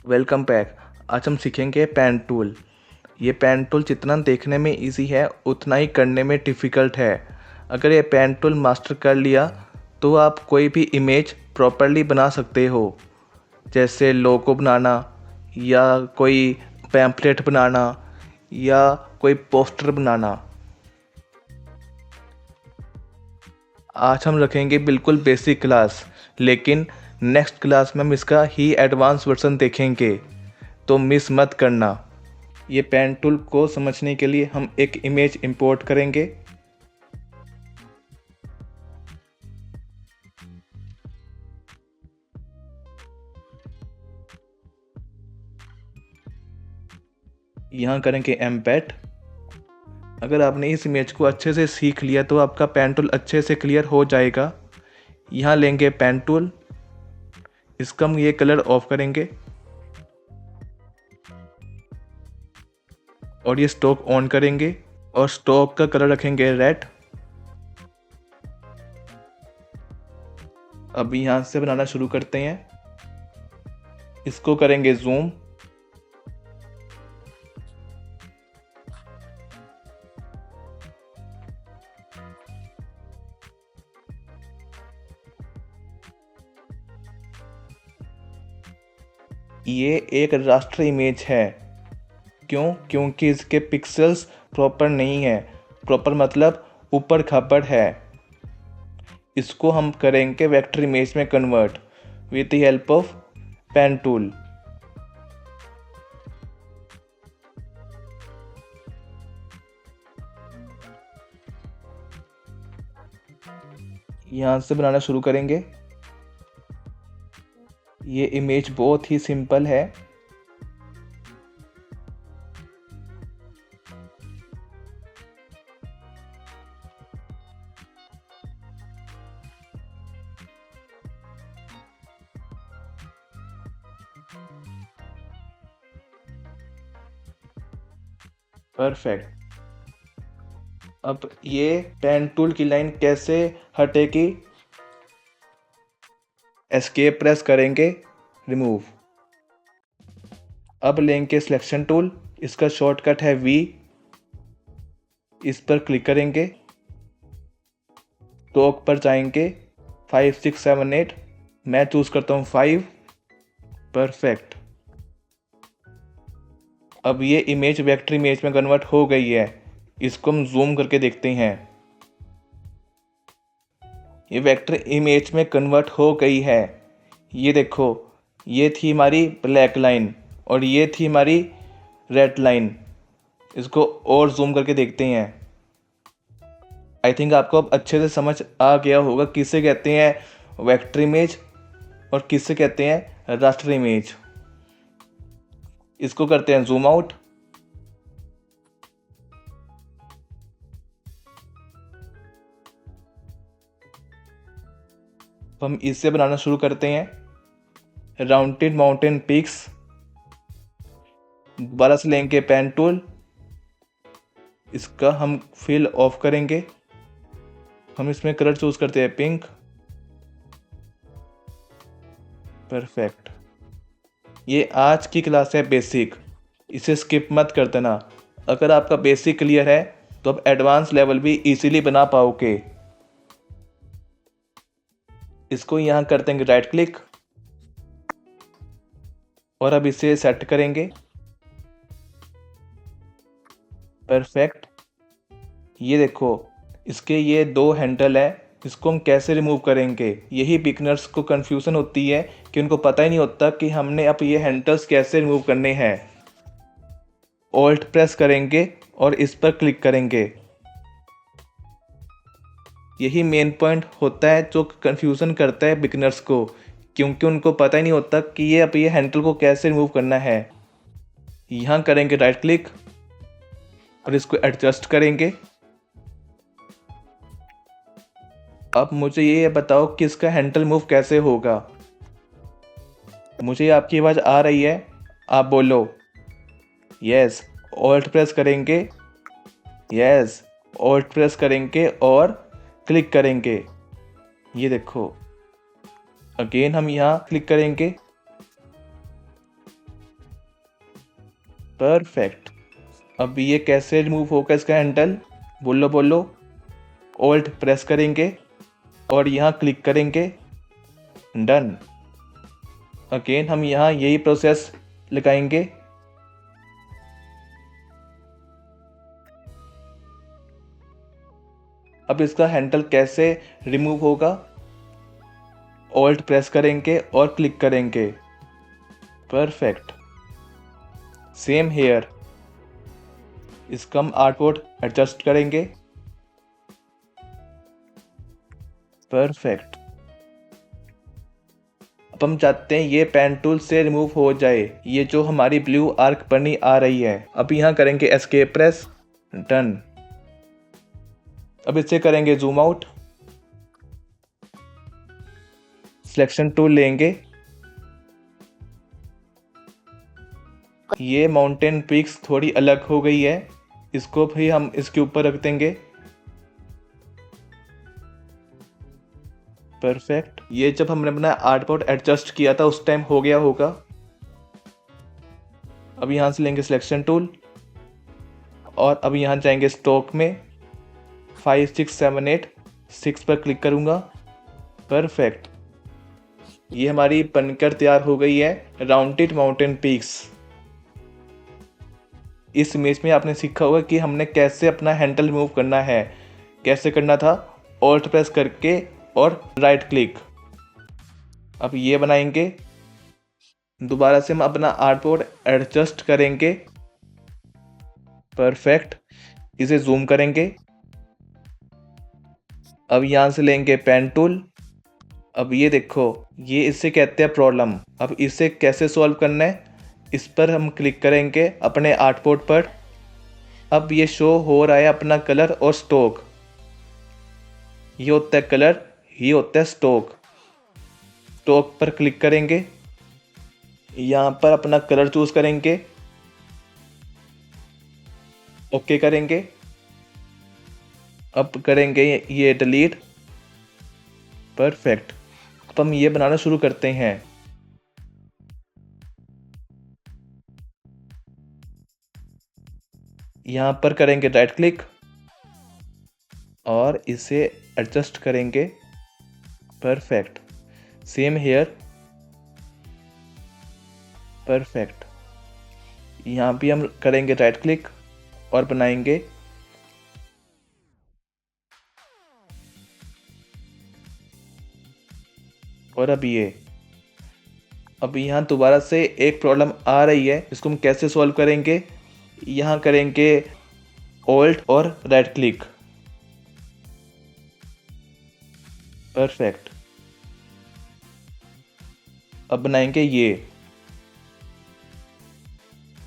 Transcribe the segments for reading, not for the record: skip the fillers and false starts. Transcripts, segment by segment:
Welcome back. आज हम सीखेंगे पेन टूल। ये पेन टूल जितना देखने में इजी है उतना ही करने में डिफ़िकल्ट है। अगर ये पेन टूल मास्टर कर लिया तो आप कोई भी इमेज प्रॉपरली बना सकते हो, जैसे लोगो बनाना या कोई पैम्पलेट बनाना या कोई पोस्टर बनाना। आज हम रखेंगे बिल्कुल बेसिक क्लास, लेकिन नेक्स्ट क्लास में हम इसका ही एडवांस वर्जन देखेंगे, तो मिस मत करना। ये पेन टूल को समझने के लिए हम एक इमेज इंपोर्ट करेंगे। यहाँ करेंगे एम्बेड। अगर आपने इस इमेज को अच्छे से सीख लिया तो आपका पेन टूल अच्छे से क्लियर हो जाएगा। यहाँ लेंगे पेन टूल, इसका हम ये कलर ऑफ करेंगे और ये स्ट्रोक ऑन करेंगे और स्ट्रोक का कलर रखेंगे रेड। अब यहाँ से बनाना शुरू करते हैं। इसको करेंगे जूम। ये एक रास्टर इमेज है। क्यों? क्योंकि इसके पिक्सेल्स प्रॉपर नहीं है। प्रॉपर मतलब ऊपर खापड़ है। इसको हम करेंगे वेक्टर इमेज में convert with the help of pen tool. यहाँ से बनाना शुरू करेंगे। ये इमेज बहुत ही सिंपल है। परफेक्ट। अब ये पेन टूल की लाइन कैसे हटेगी? एस्केप प्रेस करेंगे, रिमूव। अब लेंगे सिलेक्शन टूल, इसका शॉर्टकट है वी। इस पर क्लिक करेंगे, टॉप पर जाएंगे 5 6 7 8। मैं चूज करता हूँ 5। परफेक्ट। अब ये इमेज वेक्टर इमेज में कन्वर्ट हो गई है। इसको हम जूम करके देखते हैं। ये वेक्टर इमेज में कन्वर्ट हो गई है। ये देखो, ये थी हमारी ब्लैक लाइन और ये थी हमारी रेड लाइन। इसको और जूम करके देखते हैं। आई थिंक आपको अब अच्छे से समझ आ गया होगा किसे कहते हैं वेक्टर इमेज और किसे कहते हैं रास्टर इमेज। इसको करते हैं जूम आउट। हम इससे बनाना शुरू करते हैं राउंडेड माउंटेन पिक्स। दोबारा से लेंगे पेन टूल, इसका हम फिल ऑफ करेंगे। हम इसमें कलर चूज करते हैं पिंक। परफेक्ट। ये आज की क्लास है बेसिक, इसे स्किप मत कर देना। अगर आपका बेसिक क्लियर है तो आप एडवांस लेवल भी इजीली बना पाओगे। इसको यहाँ कर देंगे राइट क्लिक और अब इसे सेट करेंगे। परफेक्ट। ये देखो, इसके ये 2 हैंडल है। इसको हम कैसे रिमूव करेंगे? यही बिगनर्स को कंफ्यूजन होती है कि उनको पता ही नहीं होता कि हमने अब ये हैंडल्स कैसे रिमूव करने हैं। ऑल्ट प्रेस करेंगे और इस पर क्लिक करेंगे। यही मेन पॉइंट होता है जो कंफ्यूजन करता है बिगनर्स को, क्योंकि उनको पता ही नहीं होता कि ये अब ये हैंडल को कैसे रिमूव करना है। यहाँ करेंगे राइट क्लिक और इसको एडजस्ट करेंगे। अब मुझे ये बताओ कि इसका हैंडल मूव कैसे होगा। मुझे आपकी आवाज़ आ रही है, आप बोलो यस। ऑल्ट प्रेस करेंगे, यस। ऑल्ट प्रेस करेंगे और क्लिक करेंगे। ये देखो, अगेन हम यहाँ क्लिक करेंगे परफेक्ट। अब ये कैसे रिमूव होगा इसका हैंडल, बोलो बोलो। ऑल्ट प्रेस करेंगे और यहाँ क्लिक करेंगे, डन। अगेन हम यहाँ यही प्रोसेस लगाएंगे। अब इसका हैंडल कैसे रिमूव होगा, ऑल्ट प्रेस करेंगे और क्लिक करेंगे, परफेक्ट। सेम हेयर, इसका हम आर्टबोर्ड एडजस्ट करेंगे, परफेक्ट। अब हम चाहते हैं ये पेन टूल से रिमूव हो जाए, ये जो हमारी ब्लू आर्क बनी आ रही है। अब यहाँ करेंगे एस्केप प्रेस, डन। अब इसे करेंगे जूम आउट, सिलेक्शन टूल लेंगे, ये माउंटेन पीक्स थोड़ी अलग हो गई है, इसको भी हम इसके ऊपर रख देंगे, परफेक्ट। ये जब हमने अपना आर्टबोर्ड एडजस्ट किया था उस टाइम हो गया होगा। अब यहाँ से लेंगे सिलेक्शन टूल और अब यहाँ जाएंगे स्टॉक में, 5 6 7 8 6 पर क्लिक करूँगा, परफेक्ट। ये हमारी बनकर तैयार हो गई है राउंडेड माउंटेन पीक्स। इस इमेज में आपने सीखा होगा कि हमने कैसे अपना हैंडल रिमूव करना है। कैसे करना था, ऑल्ट प्रेस करके और राइट क्लिक। अब ये बनाएंगे, दोबारा से हम अपना आर्टबोर्ड एडजस्ट करेंगे, परफेक्ट। इसे जूम करेंगे, अब यहाँ से लेंगे पेन टूल। अब ये देखो, ये इससे कहते हैं प्रॉब्लम। अब इसे कैसे सॉल्व करना है, इस पर हम क्लिक करेंगे अपने आर्टबोर्ड पर। अब ये शो हो रहा है अपना कलर और स्टॉक। ये होता है कलर, ये होता है स्टॉक। स्टॉक पर क्लिक करेंगे, यहाँ पर अपना कलर चूज करेंगे, ओके करेंगे। अब करेंगे ये डिलीट, परफेक्ट। अब हम ये बनाना शुरू करते हैं। यहाँ पर करेंगे राइट क्लिक और इसे एडजस्ट करेंगे, परफेक्ट। Same here, perfect. यहाँ भी हम करेंगे राइट क्लिक और बनाएंगे, और अब यहाँ दोबारा से एक प्रॉब्लम आ रही है, इसको हम कैसे सॉल्व करेंगे। यहाँ करेंगे ऑल्ट और राइट क्लिक, परफेक्ट। अब बनाएंगे ये,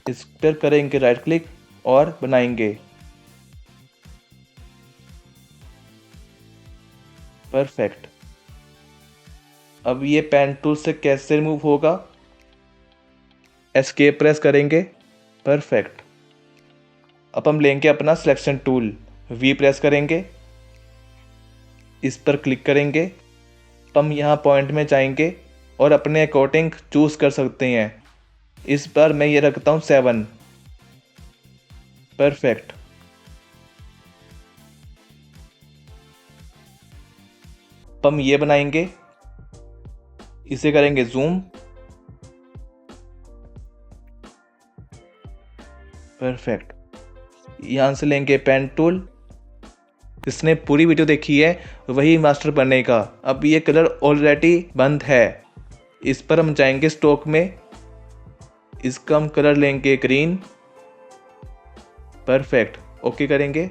इस पर करेंगे राइट क्लिक और बनाएंगे, परफेक्ट। अब ये पेन टूल से कैसे रिमूव होगा, एस्केप प्रेस करेंगे, परफेक्ट। अब हम लेंगे अपना सिलेक्शन टूल, वी प्रेस करेंगे, इस पर क्लिक करेंगे। अब हम यहाँ पॉइंट में जाएंगे और अपने अकॉर्डिंग चूज कर सकते हैं। इस बार मैं ये रखता हूँ 7, परफेक्ट। अब हम ये बनाएंगे, इसे करेंगे जूम, परफेक्ट। यहाँ से लेंगे पेन टूल, जिसने पूरी वीडियो देखी है वही मास्टर बनेगा। अब ये कलर ऑलरेडी बंद है, इस पर हम जाएंगे स्टॉक में, इसका हम कलर लेंगे ग्रीन, परफेक्ट, ओके करेंगे।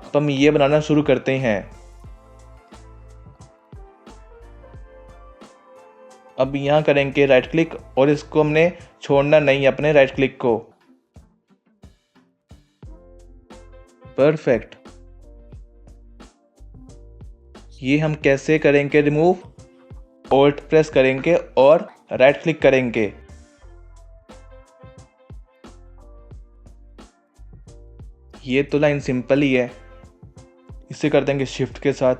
अब हम ये बनाना शुरू करते हैं। अब यहाँ करेंगे राइट क्लिक और इसको हमने छोड़ना नहीं अपने राइट क्लिक को, परफेक्ट। ये हम कैसे करेंगे रिमूव, ऑल्ट प्रेस करेंगे और राइट क्लिक करेंगे, ये तो लाइन सिंपल ही है। इसे कर देंगे शिफ्ट के साथ।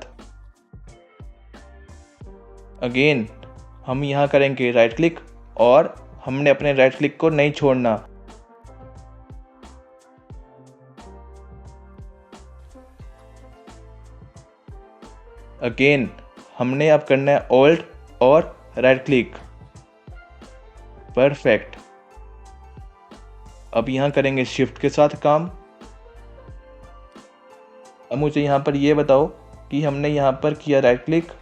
अगेन हम यहाँ करेंगे राइट क्लिक और हमने अपने राइट क्लिक को नहीं छोड़ना। अगेन हमने अब करना है ऑल्ट और राइट क्लिक। परफेक्ट। अब यहाँ करेंगे शिफ्ट के साथ काम। अब मुझे यहाँ पर ये बताओ कि हमने यहाँ पर किया राइट क्लिक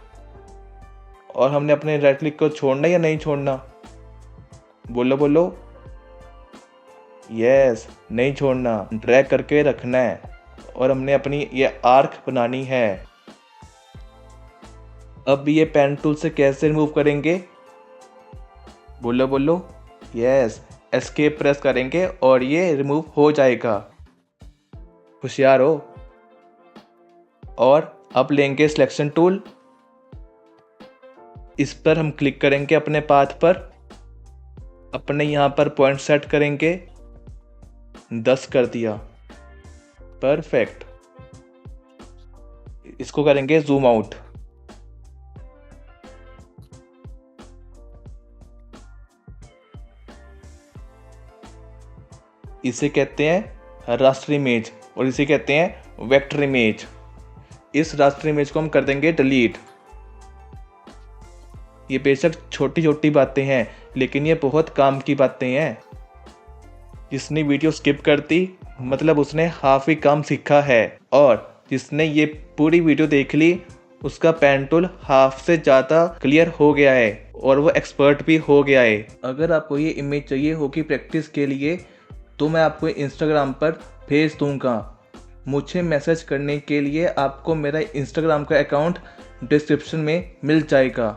और हमने अपने राइट क्लिक को छोड़ना या नहीं छोड़ना? बोलो बोलो। यस, नहीं छोड़ना, ड्रैग करके रखना है और हमने अपनी ये आर्क बनानी है। अब ये पेन टूल से कैसे रिमूव करेंगे? बोलो बोलो। यस, एस्केप प्रेस करेंगे और ये रिमूव हो जाएगा। होशियार हो। और अब लेंगे सिलेक्शन टूल, इस पर हम क्लिक करेंगे अपने पाथ पर, अपने यहाँ पर पॉइंट सेट करेंगे, 10 कर दिया। परफेक्ट। इसको करेंगे जूम आउट। इसे कहते हैं रास्टर इमेज और इसे कहते हैं वेक्टर इमेज। इस रास्टर इमेज को हम कर देंगे डिलीट। ये बेशक छोटी छोटी बातें हैं लेकिन ये बहुत काम की बातें हैं। जिसने वीडियो स्किप कर दी मतलब उसने हाफ ही काम सीखा है, और जिसने ये पूरी वीडियो देख ली उसका पेन टूल हाफ से ज़्यादा क्लियर हो गया है और वो एक्सपर्ट भी हो गया है। अगर आपको ये इमेज चाहिए होगी प्रैक्टिस के लिए तो मैं आपको इंस्टाग्राम पर भेज दूंगा। मुझे मैसेज करने के लिए आपको मेरा इंस्टाग्राम का अकाउंट डिस्क्रिप्शन में मिल जाएगा।